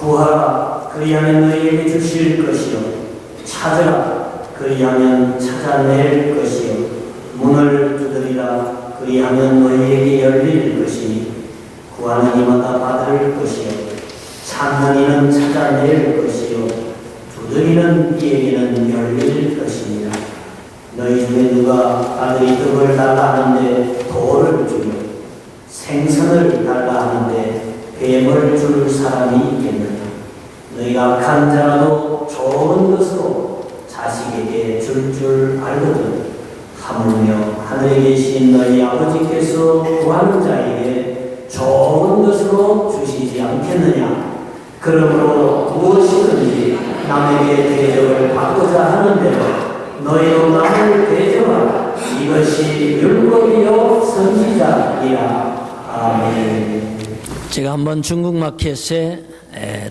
구하라 그리하면 너희에게 주실 것이요 찾으라 그리하면 찾아낼 것이요 문을 두드리라 그리하면 너희에게 열릴 것이니 구하는 이마다 받을 것이요 찾는 이는 찾아낼 것이요 두드리는 이에게는 열릴 것이니라. 너희 중에 누가 아들이 떡을 달라 하는데 돌을 주며 생선을 달라 하는데 뱀을 줄 사람이 있겠느냐. 너희가 악한 자라도 좋은 것으로 자식에게 줄 알거든. 하물며 하늘에 계신 너희 아버지께서 구하는 자에게 좋은 것으로 주시지 않겠느냐. 그러므로 무엇이든지 남에게 대접을 받고자 하는 대로 너희도 남을 대접하라. 이것이 율법이요 선지자이라. 아멘. 제가 한번 중국 마켓에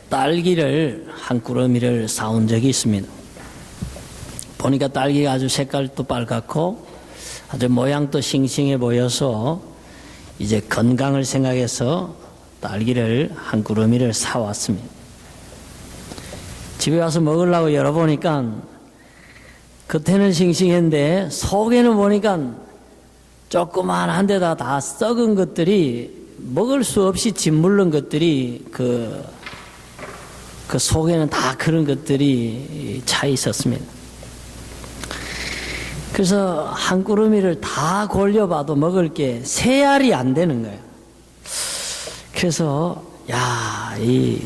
딸기를 한 꾸러미를 사온 적이 있습니다. 보니까 딸기가 아주 색깔도 빨갛고 아주 모양도 싱싱해 보여서 이제 건강을 생각해서 딸기를 한 꾸러미를 사왔습니다. 집에 와서 먹으려고 열어보니까 겉에는 싱싱한데 속에는 보니까 조그만한 데다 다 썩은 것들이 먹을 수 없이 짓물른 것들이 그 속에는 다 그런 것들이 차 있었습니다. 그래서 한 꾸러미를 다 골려봐도 먹을 게 세 알이 안 되는 거예요. 그래서 이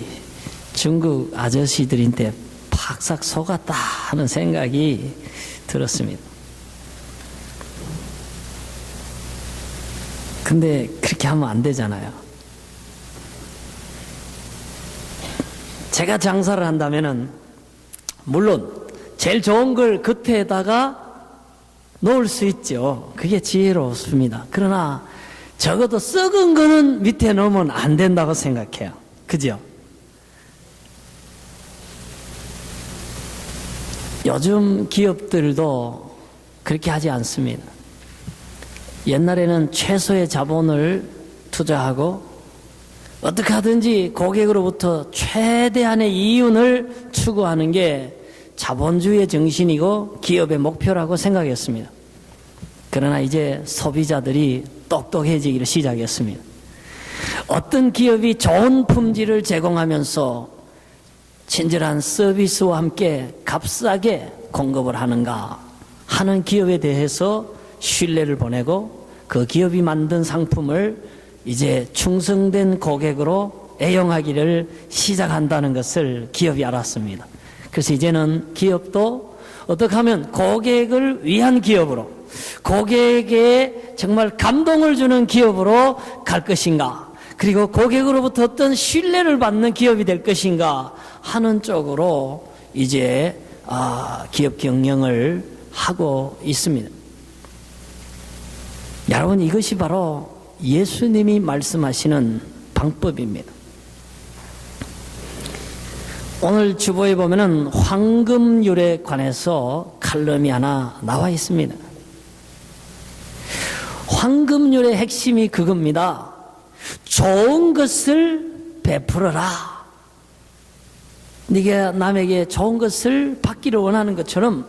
중국 아저씨들인데 팍삭 속았다 하는 생각이 들었습니다. 근데 그렇게 하면 안 되잖아요. 제가 장사를 한다면은 물론 제일 좋은 걸 겉에다가 놓을 수 있죠. 그게 지혜롭습니다. 그러나 적어도 썩은 거는 밑에 놓으면 안 된다고 생각해요. 그죠? 요즘 기업들도 그렇게 하지 않습니다. 옛날에는 최소의 자본을 투자하고 어떻게 하든지 고객으로부터 최대한의 이윤을 추구하는 게 자본주의의 정신이고 기업의 목표라고 생각했습니다. 그러나 이제 소비자들이 똑똑해지기를 시작했습니다. 어떤 기업이 좋은 품질을 제공하면서 친절한 서비스와 함께 값싸게 공급을 하는가 하는 기업에 대해서 신뢰를 보내고 그 기업이 만든 상품을 이제 충성된 고객으로 애용하기를 시작한다는 것을 기업이 알았습니다. 그래서 이제는 기업도 어떻게 하면 고객을 위한 기업으로, 고객에게 정말 감동을 주는 기업으로 갈 것인가, 그리고 고객으로부터 어떤 신뢰를 받는 기업이 될 것인가 하는 쪽으로 이제 기업 경영을 하고 있습니다. 여러분, 이것이 바로 예수님이 말씀하시는 방법입니다. 오늘 주보에 보면은 황금률에 관해서 칼럼이 하나 나와 있습니다. 황금률의 핵심이 그겁니다. 좋은 것을 베풀어라. 네가 남에게 좋은 것을 받기를 원하는 것처럼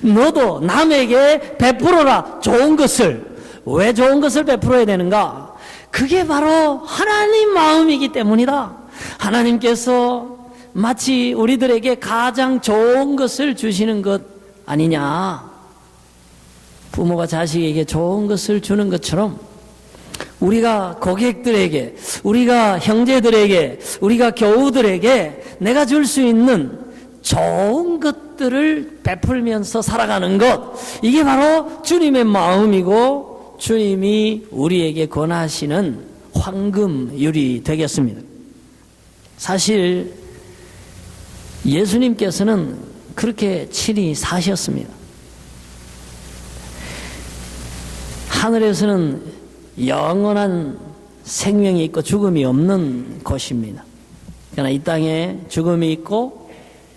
너도 남에게 베풀어라. 좋은 것을. 왜 좋은 것을 베풀어야 되는가? 그게 바로 하나님 마음이기 때문이다. 하나님께서 마치 우리들에게 가장 좋은 것을 주시는 것 아니냐. 부모가 자식에게 좋은 것을 주는 것처럼 우리가 고객들에게, 우리가 형제들에게, 우리가 교우들에게 내가 줄 수 있는 좋은 것들을 베풀면서 살아가는 것, 이게 바로 주님의 마음이고 주님이 우리에게 권하시는 황금률이 되겠습니다. 사실 예수님께서는 그렇게 친히 사셨습니다. 하늘에서는 영원한 생명이 있고 죽음이 없는 곳입니다. 그러나 이 땅에 죽음이 있고,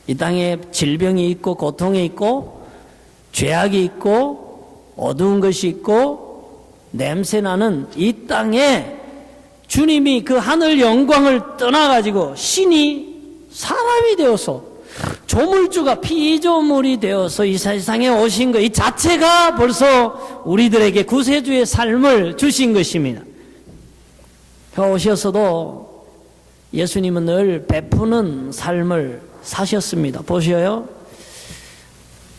이 땅에 질병이 있고, 고통이 있고, 죄악이 있고, 어두운 것이 있고, 냄새나는 이 땅에 주님이 그 하늘 영광을 떠나가지고 신이 사람이 되어서 조물주가 피조물이 되어서 이 세상에 오신 것 이 자체가 벌써 우리들에게 구세주의 삶을 주신 것입니다. 오셔서도 예수님은 늘 베푸는 삶을 사셨습니다. 보셔요.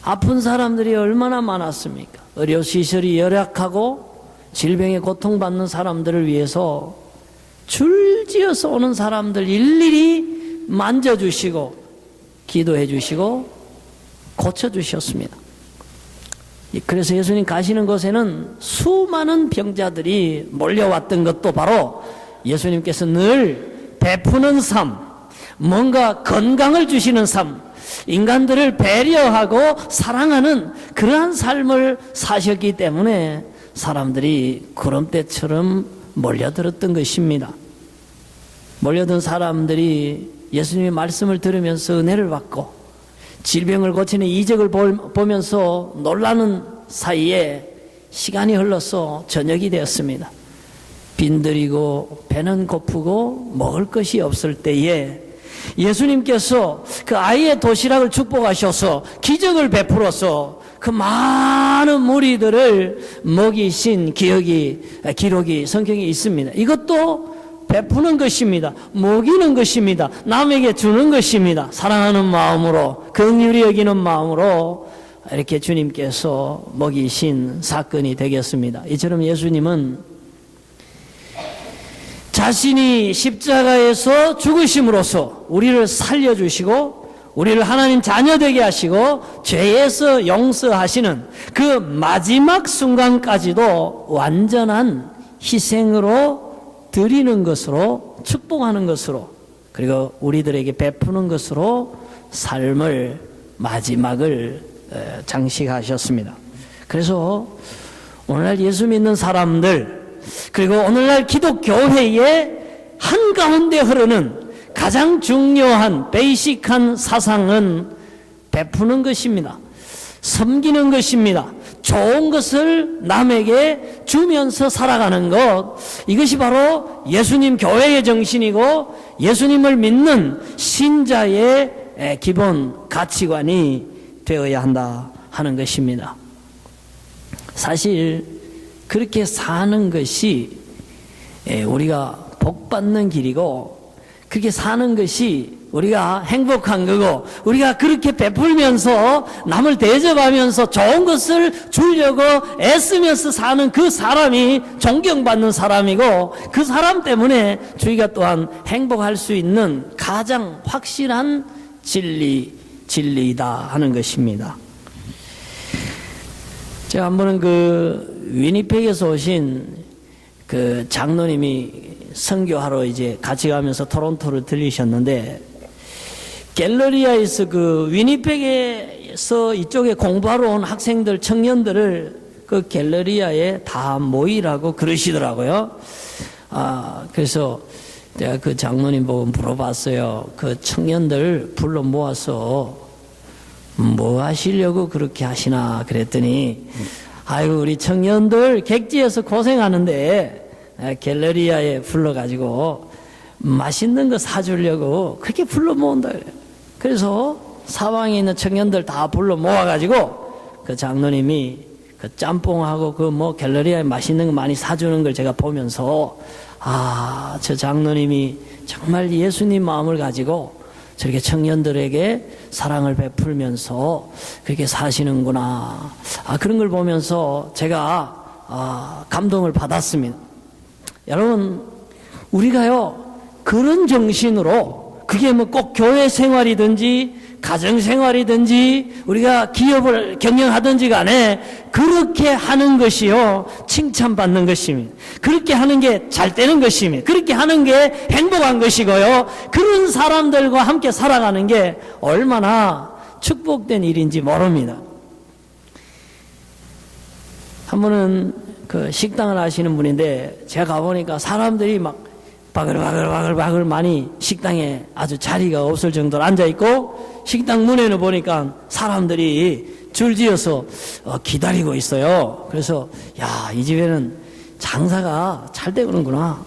아픈 사람들이 얼마나 많았습니까? 의료시설이 열악하고 질병에 고통받는 사람들을 위해서 줄지어서 오는 사람들 일일이 만져주시고 기도해 주시고 고쳐주셨습니다. 그래서 예수님 가시는 곳에는 수많은 병자들이 몰려왔던 것도 바로 예수님께서 늘 베푸는 삶, 뭔가 건강을 주시는 삶, 인간들을 배려하고 사랑하는 그러한 삶을 사셨기 때문에 사람들이 구름대처럼 몰려들었던 것입니다. 몰려든 사람들이 예수님의 말씀을 들으면서 은혜를 받고 질병을 고치는 이적을 보면서 놀라는 사이에 시간이 흘러서 저녁이 되었습니다. 빈들이고 배는 고프고 먹을 것이 없을 때에 예수님께서 그 아이의 도시락을 축복하셔서 기적을 베풀어서 그 많은 무리들을 먹이신 기록이 성경에 있습니다. 이것도 베푸는 것입니다. 먹이는 것입니다. 남에게 주는 것입니다. 사랑하는 마음으로, 긍휼히 여기는 마음으로 이렇게 주님께서 먹이신 사건이 되겠습니다. 이처럼 예수님은 자신이 십자가에서 죽으심으로써 우리를 살려주시고 우리를 하나님 자녀 되게 하시고 죄에서 용서하시는 그 마지막 순간까지도 완전한 희생으로 드리는 것으로, 축복하는 것으로, 그리고 우리들에게 베푸는 것으로 삶을 마지막을 장식하셨습니다. 그래서 오늘날 예수 믿는 사람들, 그리고 오늘날 기독교회의 한가운데 흐르는 가장 중요한 베이식한 사상은 베푸는 것입니다. 섬기는 것입니다. 좋은 것을 남에게 주면서 살아가는 것, 이것이 바로 예수님 교회의 정신이고 예수님을 믿는 신자의 기본 가치관이 되어야 한다 하는 것입니다. 사실 그렇게 사는 것이 우리가 복받는 길이고, 그렇게 사는 것이 우리가 행복한 거고, 우리가 그렇게 베풀면서 남을 대접하면서 좋은 것을 주려고 애쓰면서 사는 그 사람이 존경받는 사람이고, 그 사람 때문에 저희가 또한 행복할 수 있는 가장 확실한 진리이다 하는 것입니다. 제가 한 번은 위니펙에서 오신 그 장로님이 선교하러 이제 같이 가면서 토론토를 들리셨는데, 갤러리아에서 위니펙에서 이쪽에 공부하러 온 학생들, 청년들을 그 갤러리아에 다 모이라고 그러시더라고요. 그래서 제가 그 장로님 보고 물어봤어요. 그 청년들 불러 모아서 뭐 하시려고 그렇게 하시나 그랬더니, 아이고, 우리 청년들 객지에서 고생하는데 갤러리아에 불러가지고 맛있는 거 사주려고 그렇게 불러 모은다 그래요. 그래서 사방에 있는 청년들 다 불러 모아가지고 그 장로님이 그 짬뽕하고 갤러리아에 맛있는 거 많이 사주는 걸 제가 보면서, 저 장로님이 정말 예수님 마음을 가지고 저렇게 청년들에게 사랑을 베풀면서 그렇게 사시는구나. 그런 걸 보면서 제가 감동을 받았습니다. 여러분, 우리가요, 그런 정신으로, 그게 꼭 교회 생활이든지 가정 생활이든지 우리가 기업을 경영하든지 간에 그렇게 하는 것이요, 칭찬받는 것입니다. 그렇게 하는 게 잘 되는 것입니다. 그렇게 하는 게 행복한 것이고요, 그런 사람들과 함께 살아가는 게 얼마나 축복된 일인지 모릅니다. 한 번은 그 식당을 하시는 분인데, 제가 가보니까 사람들이 막 바글바글 많이 식당에 아주 자리가 없을 정도로 앉아있고, 식당 문에는 보니까 사람들이 줄지어서 기다리고 있어요. 그래서 이 집에는 장사가 잘 되는구나.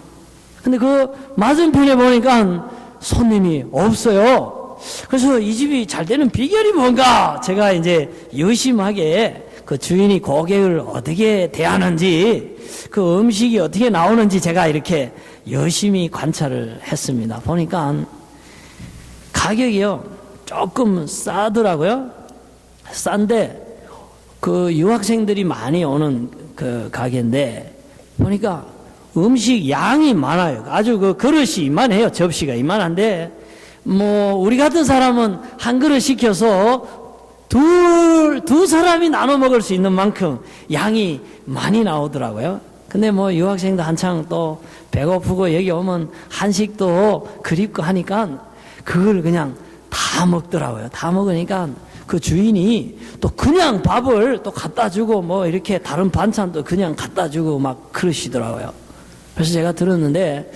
근데 그 맞은편에 보니까 손님이 없어요. 그래서 이 집이 잘 되는 비결이 뭔가 제가 이제 유심하게 그 주인이 고객을 어떻게 대하는지 그 음식이 어떻게 나오는지 제가 이렇게 열심히 관찰을 했습니다. 보니까 가격이요 조금 싸더라고요. 싼데 그 유학생들이 많이 오는 그 가게인데 보니까 음식 양이 많아요. 아주 그 그릇이 이만해요. 접시가 이만한데 뭐 우리 같은 사람은 한 그릇 시켜서 두 사람이 나눠 먹을 수 있는 만큼 양이 많이 나오더라고요. 근데 뭐 유학생도 한창 또 배고프고 여기 오면 한식도 그립고 하니까 그걸 그냥 다 먹더라고요. 다 먹으니까 그 주인이 또 그냥 밥을 또 갖다 주고 뭐 이렇게 다른 반찬도 그냥 갖다 주고 막 그러시더라고요. 그래서 제가 들었는데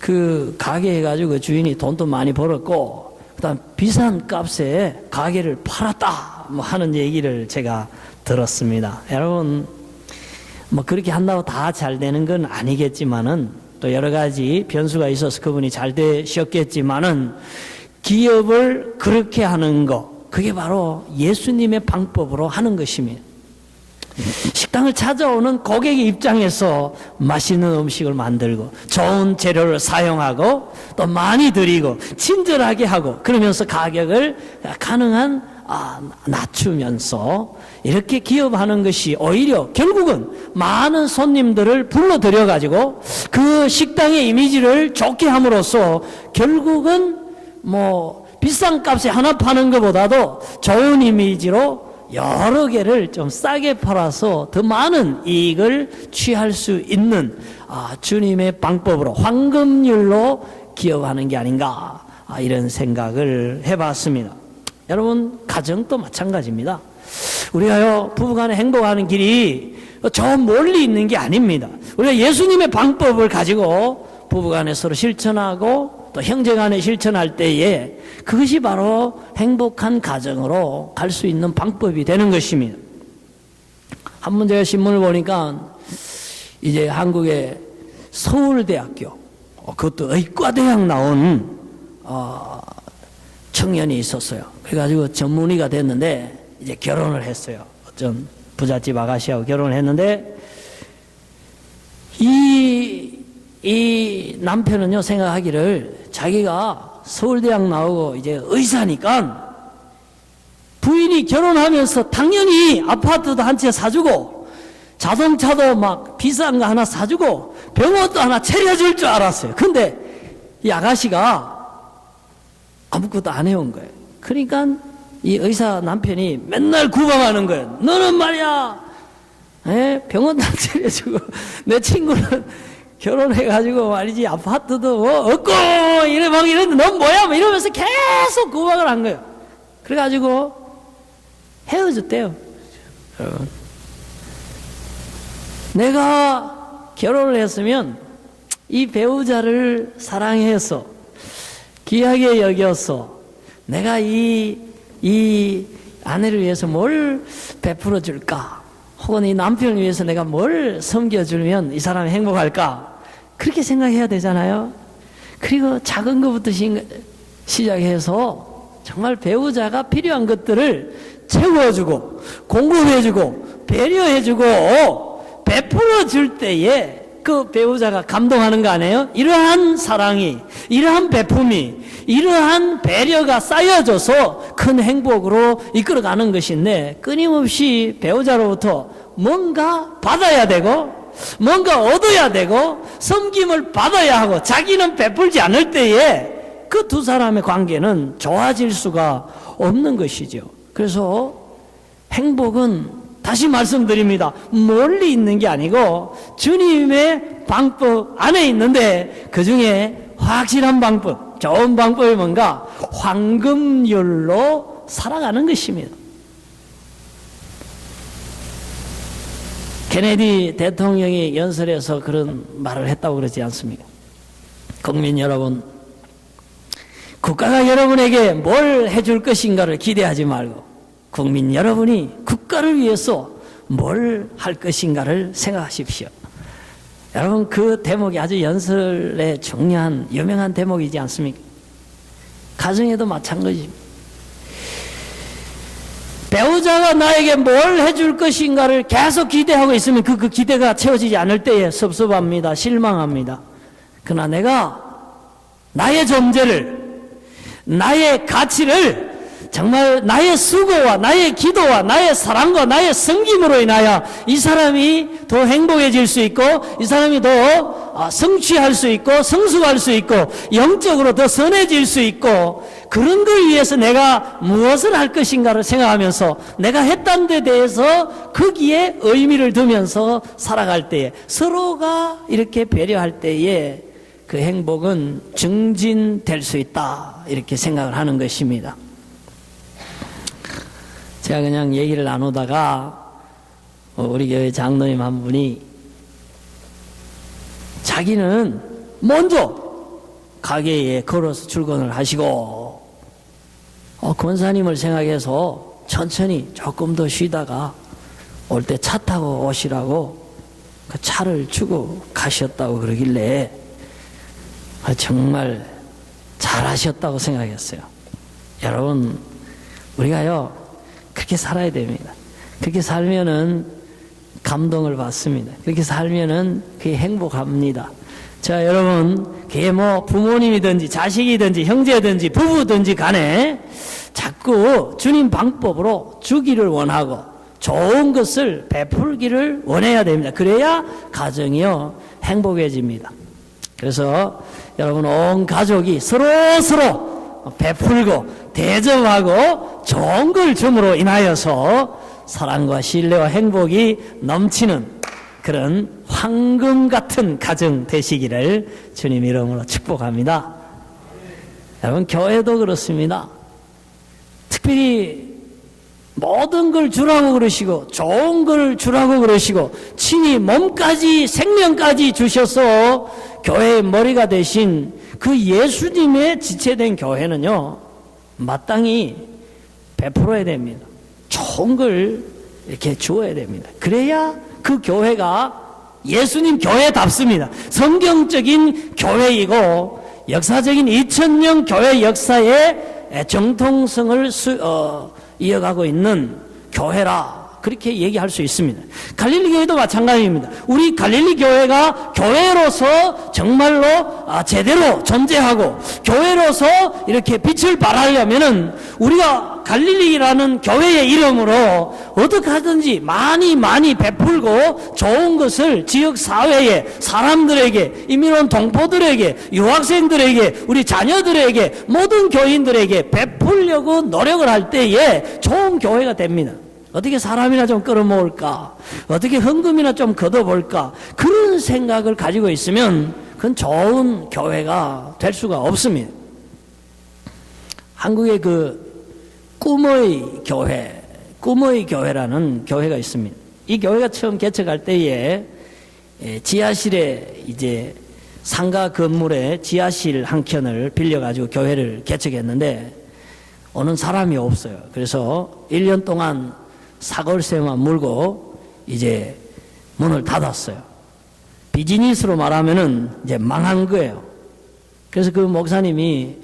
그 가게 해가지고 그 주인이 돈도 많이 벌었고 그다음 비싼 값에 가게를 팔았다 뭐 하는 얘기를 제가 들었습니다. 여러분 뭐 그렇게 한다고 다 잘 되는 건 아니겠지만은 또 여러 가지 변수가 있어서 그분이 잘 되셨겠지만은 기업을 그렇게 하는 거 그게 바로 예수님의 방법으로 하는 것입니다. 식당을 찾아오는 고객의 입장에서 맛있는 음식을 만들고 좋은 재료를 사용하고 또 많이 드리고 친절하게 하고 그러면서 가격을 가능한 낮추면서 이렇게 기업하는 것이 오히려 결국은 많은 손님들을 불러들여 가지고 그 식당의 이미지를 좋게 함으로써 결국은 뭐 비싼 값에 하나 파는 것보다도 좋은 이미지로 여러 개를 좀 싸게 팔아서 더 많은 이익을 취할 수 있는 주님의 방법으로 황금률로 기업하는 게 아닌가 이런 생각을 해봤습니다. 여러분 가정도 마찬가지입니다. 우리가요 부부간에 행복하는 길이 저 멀리 있는 게 아닙니다. 우리가 예수님의 방법을 가지고 부부간에 서로 실천하고 또 형제간에 실천할 때에 그것이 바로 행복한 가정으로 갈 수 있는 방법이 되는 것입니다. 한번 제가 신문을 보니까 이제 한국의 서울대학교 그것도 의과대학 나온 청년이 있었어요. 그래가지고 전문의가 됐는데 이제 결혼을 했어요. 어떤 부잣집 아가씨하고 결혼을 했는데 이 남편은요 생각하기를 자기가 서울대학 나오고 이제 의사니까 부인이 결혼하면서 당연히 아파트도 한 채 사주고 자동차도 막 비싼 거 하나 사주고 병원도 하나 차려줄 줄 알았어요. 근데 이 아가씨가 아무것도 안 해온 거예요. 그러니까 이 의사 남편이 맨날 구박하는 거예요. 너는 말이야 병원도 안 차려주고 내 친구는 결혼해가지고 말이지 아파트도 뭐 없고 이래 막 이랬는데 넌 뭐야 뭐 이러면서 계속 구박을 한 거예요. 그래가지고 헤어졌대요. 여러분 내가 결혼을 했으면 이 배우자를 사랑해서 귀하게 여겨서 내가 이 아내를 위해서 뭘 베풀어 줄까 혹은 이 남편을 위해서 내가 뭘 섬겨주면 이 사람이 행복할까 그렇게 생각해야 되잖아요. 그리고 작은 것부터 시작해서 정말 배우자가 필요한 것들을 채워주고 공급해주고 배려해주고 베풀어 줄 때에 그 배우자가 감동하는 거 아니에요? 이러한 사랑이 이러한 베품이 이러한 배려가 쌓여져서 큰 행복으로 이끌어가는 것인데 끊임없이 배우자로부터 뭔가 받아야 되고 뭔가 얻어야 되고 섬김을 받아야 하고 자기는 베풀지 않을 때에 그 두 사람의 관계는 좋아질 수가 없는 것이죠. 그래서 행복은 다시 말씀드립니다. 멀리 있는 게 아니고 주님의 방법 안에 있는데 그 중에 확실한 방법, 좋은 방법이 뭔가 황금률로 살아가는 것입니다. 케네디 대통령이 연설에서 그런 말을 했다고 그러지 않습니까? 국민 여러분, 국가가 여러분에게 뭘 해줄 것인가를 기대하지 말고 국민 여러분이 국가를 위해서 뭘 할 것인가를 생각하십시오. 여러분 그 대목이 아주 연설의 중요한 유명한 대목이지 않습니까? 가정에도 마찬가지입니다. 배우자가 나에게 뭘 해줄 것인가를 계속 기대하고 있으면 그 기대가 채워지지 않을 때에 섭섭합니다. 실망합니다. 그러나 내가 나의 존재를, 나의 가치를 정말 나의 수고와 나의 기도와 나의 사랑과 나의 섬김으로 인하여 이 사람이 더 행복해질 수 있고, 이 사람이 더 성취할 수 있고 성숙할 수 있고 영적으로 더 선해질 수 있고, 그런 걸 위해서 내가 무엇을 할 것인가를 생각하면서 내가 했던 데 대해서 거기에 의미를 두면서 살아갈 때에, 서로가 이렇게 배려할 때에 그 행복은 증진될 수 있다, 이렇게 생각을 하는 것입니다. 제가 그냥 얘기를 나누다가 우리 교회 장로님 한 분이 자기는 먼저 가게에 걸어서 출근을 하시고 권사님을 생각해서 천천히 조금 더 쉬다가 올 때 차 타고 오시라고 그 차를 주고 가셨다고 그러길래 정말 잘하셨다고 생각했어요. 여러분, 우리가요 그렇게 살아야 됩니다. 그렇게 살면은 감동을 받습니다. 그렇게 살면은 그게 행복합니다. 자, 여러분, 그게 뭐 부모님이든지 자식이든지 형제든지 부부든지 간에 자꾸 주님 방법으로 주기를 원하고 좋은 것을 베풀기를 원해야 됩니다. 그래야 가정이요 행복해집니다. 그래서 여러분, 온 가족이 서로 베풀고 대접하고 좋은 걸 줌으로 인하여서 사랑과 신뢰와 행복이 넘치는 그런 황금 같은 가정 되시기를 주님 이름으로 축복합니다. 여러분, 교회도 그렇습니다. 특별히 모든 걸 주라고 그러시고 좋은 걸 주라고 그러시고 친히 몸까지 생명까지 주셔서 교회의 머리가 되신 그 예수님의 지체된 교회는요 마땅히 베풀어야 됩니다. 좋은 걸 이렇게 주어야 됩니다. 그래야 그 교회가 예수님 교회답습니다. 성경적인 교회이고 역사적인 2000년 교회 역사의 정통성을 이어가고 있는 교회라, 그렇게 얘기할 수 있습니다. 갈릴리 교회도 마찬가지입니다. 우리 갈릴리 교회가 교회로서 정말로 제대로 존재하고 교회로서 이렇게 빛을 발하려면은 우리가 갈릴리라는 교회의 이름으로 어떻게 하든지 많이 베풀고 좋은 것을 지역 사회에 사람들에게, 이민원 동포들에게, 유학생들에게, 우리 자녀들에게, 모든 교인들에게 베풀려고 노력을 할 때에 좋은 교회가 됩니다. 어떻게 사람이나 좀 끌어모을까? 어떻게 헌금이나 좀 걷어볼까? 그런 생각을 가지고 있으면 그건 좋은 교회가 될 수가 없습니다. 한국의 그 꿈의 교회라는 교회가 있습니다. 이 교회가 처음 개척할 때에 지하실에 이제 상가 건물에 지하실 한 켠을 빌려가지고 교회를 개척했는데 오는 사람이 없어요. 그래서 1년 동안 사골세만 물고 이제 문을 닫았어요. 비즈니스로 말하면은 이제 망한 거예요. 그래서 그 목사님이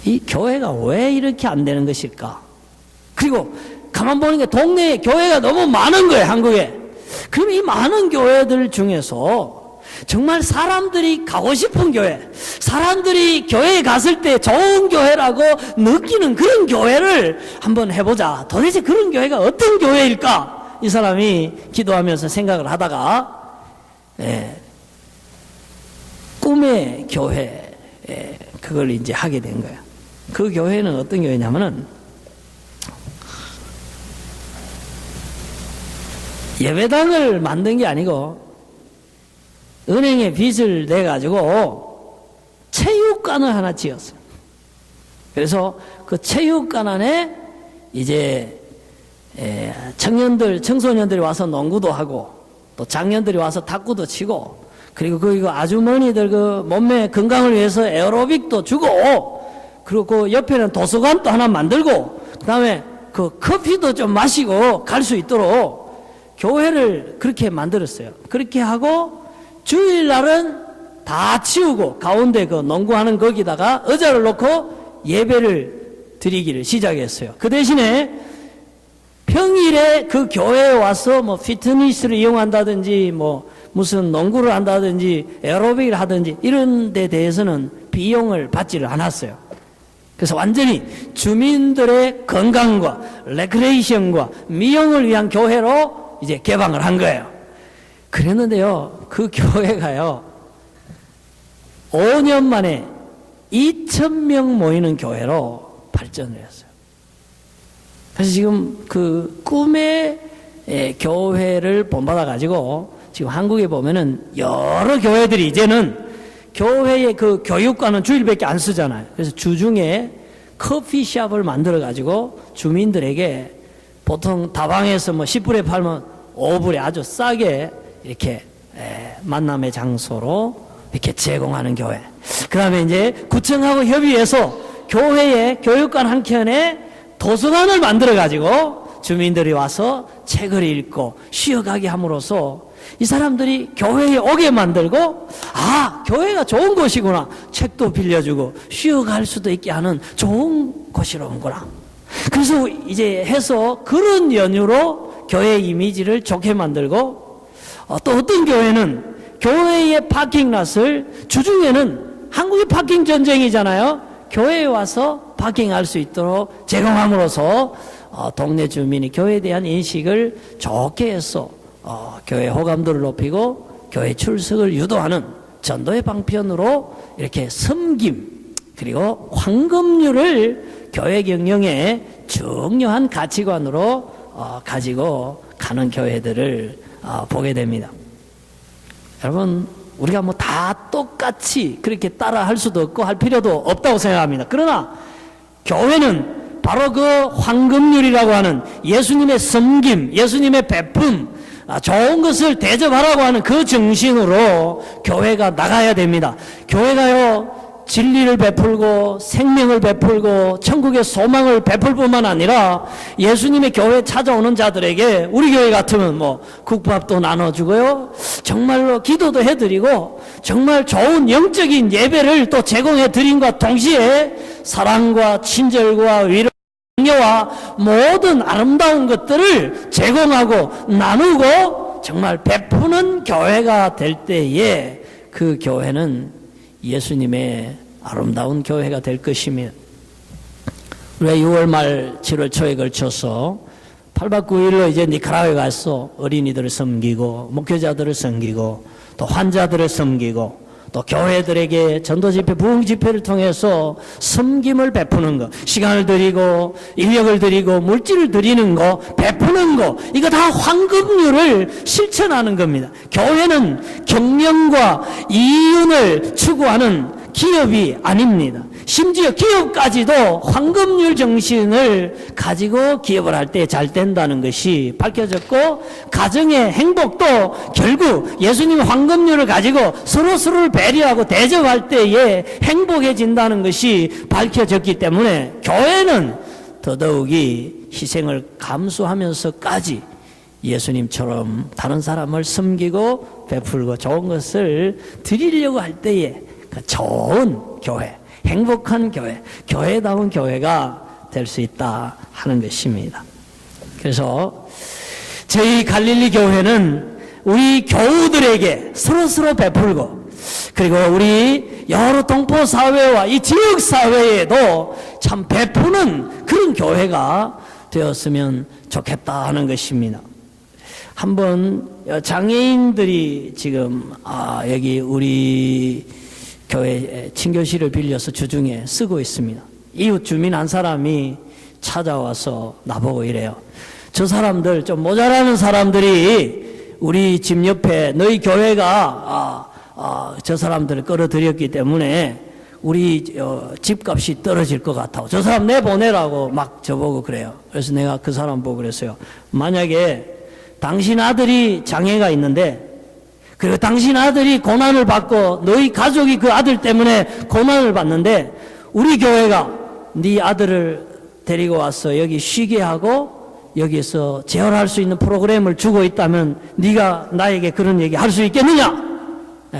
이 교회가 왜 이렇게 안 되는 것일까? 그리고 가만 보니까 동네에 교회가 너무 많은 거예요, 한국에. 그럼 이 많은 교회들 중에서 정말 사람들이 가고 싶은 교회, 사람들이 교회에 갔을 때 좋은 교회라고 느끼는 그런 교회를 한번 해보자. 도대체 그런 교회가 어떤 교회일까? 이 사람이 기도하면서 생각을 하다가 꿈의 교회, 그걸 이제 하게 된 거예요. 그 교회는 어떤 교회냐면은 예배당을 만든 게 아니고 은행에 빚을 내가지고 체육관을 하나 지었어요. 그래서 그 체육관 안에 이제 청소년들이 와서 농구도 하고 또 장년들이 와서 탁구도 치고, 그리고 그 아주머니들 그 몸매 건강을 위해서 에어로빅도 주고, 그리고 그 옆에는 도서관도 하나 만들고, 그 다음에 그 커피도 좀 마시고 갈 수 있도록 교회를 그렇게 만들었어요. 그렇게 하고 주일날은 다 치우고 가운데 그 농구하는 거기다가 의자를 놓고 예배를 드리기를 시작했어요. 그 대신에 평일에 그 교회에 와서 뭐 피트니스를 이용한다든지 뭐 무슨 농구를 한다든지 에어로빅을 하든지 이런 데 대해서는 비용을 받지를 않았어요. 그래서 완전히 주민들의 건강과 레크레이션과 미용을 위한 교회로 이제 개방을 한 거예요. 그랬는데요, 그 교회가요 5년 만에 2,000명 모이는 교회로 발전을 했어요. 그래서 지금 그 꿈의 교회를 본받아 가지고 지금 한국에 보면은 여러 교회들이 이제는 교회의 그 교육과는 주일밖에 안 쓰잖아요. 그래서 주중에 커피숍을 만들어 가지고 주민들에게 보통 다방에서 뭐 10불에 팔면 5불에 아주 싸게 이렇게 만남의 장소로 이렇게 제공하는 교회. 그 다음에 이제 구청하고 협의해서 교회의 교육관 한켠에 도서관을 만들어 가지고 주민들이 와서 책을 읽고 쉬어가게 함으로써 이 사람들이 교회에 오게 만들고, 아, 교회가 좋은 곳이구나. 책도 빌려주고 쉬어갈 수도 있게 하는 좋은 곳이로 온구나. 그래서 이제 해서 그런 연유로 교회 이미지를 좋게 만들고, 또 어떤 교회는 교회의 파킹랏을 주중에는 한국의 파킹 전쟁이잖아요. 교회에 와서 파킹할 수 있도록 제공함으로써 동네 주민이 교회에 대한 인식을 좋게 해서 교회 호감도를 높이고 교회 출석을 유도하는 전도의 방편으로 이렇게 섬김 그리고 황금률을 교회 경영의 중요한 가치관으로 가지고 가는 교회들을 보게 됩니다. 여러분, 우리가 뭐 다 똑같이 그렇게 따라 할 수도 없고 할 필요도 없다고 생각합니다. 그러나 교회는 바로 그 황금률이라고 하는 예수님의 섬김, 예수님의 베품, 좋은 것을 대접하라고 하는 그 정신으로 교회가 나가야 됩니다. 교회가요, 진리를 베풀고 생명을 베풀고 천국의 소망을 베풀 뿐만 아니라 예수님의 교회에 찾아오는 자들에게 우리 교회 같으면 뭐 국밥도 나눠주고요, 정말로 기도도 해드리고 정말 좋은 영적인 예배를 또 제공해 드림과 동시에 사랑과 친절과 위로 와 모든 아름다운 것들을 제공하고 나누고 정말 베푸는 교회가 될 때에 그 교회는 예수님의 아름다운 교회가 될 것입니다. 우리가 6월 말 7월 초에 걸쳐서 8박 9일로 이제 니카라과에 가서 어린이들을 섬기고 목회자들을 섬기고 또 환자들을 섬기고 또 교회들에게 전도집회, 부흥집회를 통해서 섬김을 베푸는 것, 시간을 드리고 인력을 드리고 물질을 드리는 거, 베푸는 거, 이거 다 황금률을 실천하는 겁니다. 교회는 경영과 이윤을 추구하는 기업이 아닙니다. 심지어 기업까지도 황금률 정신을 가지고 기업을 할 때 잘 된다는 것이 밝혀졌고, 가정의 행복도 결국 예수님의 황금률을 가지고 서로서로를 배려하고 대접할 때에 행복해진다는 것이 밝혀졌기 때문에 교회는 더더욱이 희생을 감수하면서까지 예수님처럼 다른 사람을 섬기고 베풀고 좋은 것을 드리려고 할 때에 좋은 교회, 행복한 교회, 교회다운 교회가 될 수 있다 하는 것입니다. 그래서 저희 갈릴리 교회는 우리 교우들에게 서로서로 베풀고, 그리고 우리 여러 동포 사회와 이 지역 사회에도 참 베푸는 그런 교회가 되었으면 좋겠다 하는 것입니다. 한번 장애인들이 지금 여기 우리 교회 친교실을 빌려서 주중에 쓰고 있습니다. 이웃 주민 한 사람이 찾아와서 나보고 이래요. 저 사람들, 좀 모자라는 사람들이 우리 집 옆에 너희 교회가 저 사람들을 끌어들였기 때문에 우리 집값이 떨어질 것 같아. 저 사람 내보내라고 막 저보고 그래요. 그래서 내가 그 사람 보고 그랬어요. 만약에 당신 아들이 장애가 있는데, 그리고 당신 아들이 고난을 받고 너희 가족이 그 아들 때문에 고난을 받는데 우리 교회가 네 아들을 데리고 와서 여기 쉬게 하고 여기서 재활할 수 있는 프로그램을 주고 있다면 네가 나에게 그런 얘기 할 수 있겠느냐?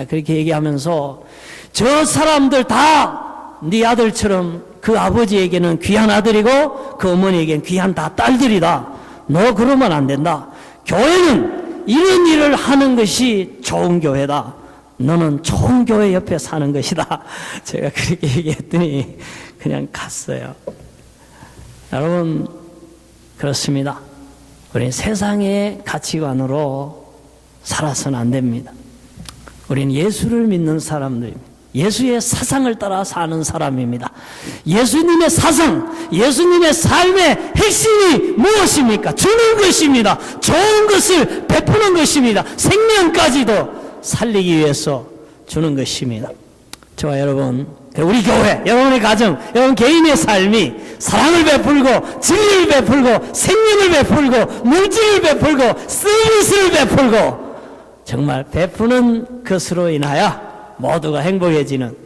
그렇게 얘기하면서 저 사람들 다 네 아들처럼 그 아버지에게는 귀한 아들이고 그 어머니에게는 귀한 다 딸들이다. 너 그러면 안 된다. 교회는 이런 일을 하는 것이 좋은 교회다. 너는 좋은 교회 옆에 사는 것이다. 제가 그렇게 얘기했더니 그냥 갔어요. 여러분, 그렇습니다. 우리는 세상의 가치관으로 살아서는 안 됩니다. 우리는 예수를 믿는 사람들입니다. 예수의 사상을 따라 사는 사람입니다. 예수님의 사상, 예수님의 삶의 핵심이 무엇입니까? 주는 것입니다. 좋은 것을 베푸는 것입니다. 생명까지도 살리기 위해서 주는 것입니다. 저와 여러분, 우리 교회, 여러분의 가정, 여러분 개인의 삶이 사랑을 베풀고 진리를 베풀고 생명을 베풀고 물질을 베풀고 서비스를 베풀고 정말 베푸는 것으로 인하여 모두가 행복해지는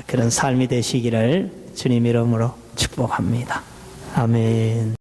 그런 삶이 되시기를 주님 이름으로 축복합니다. 아멘.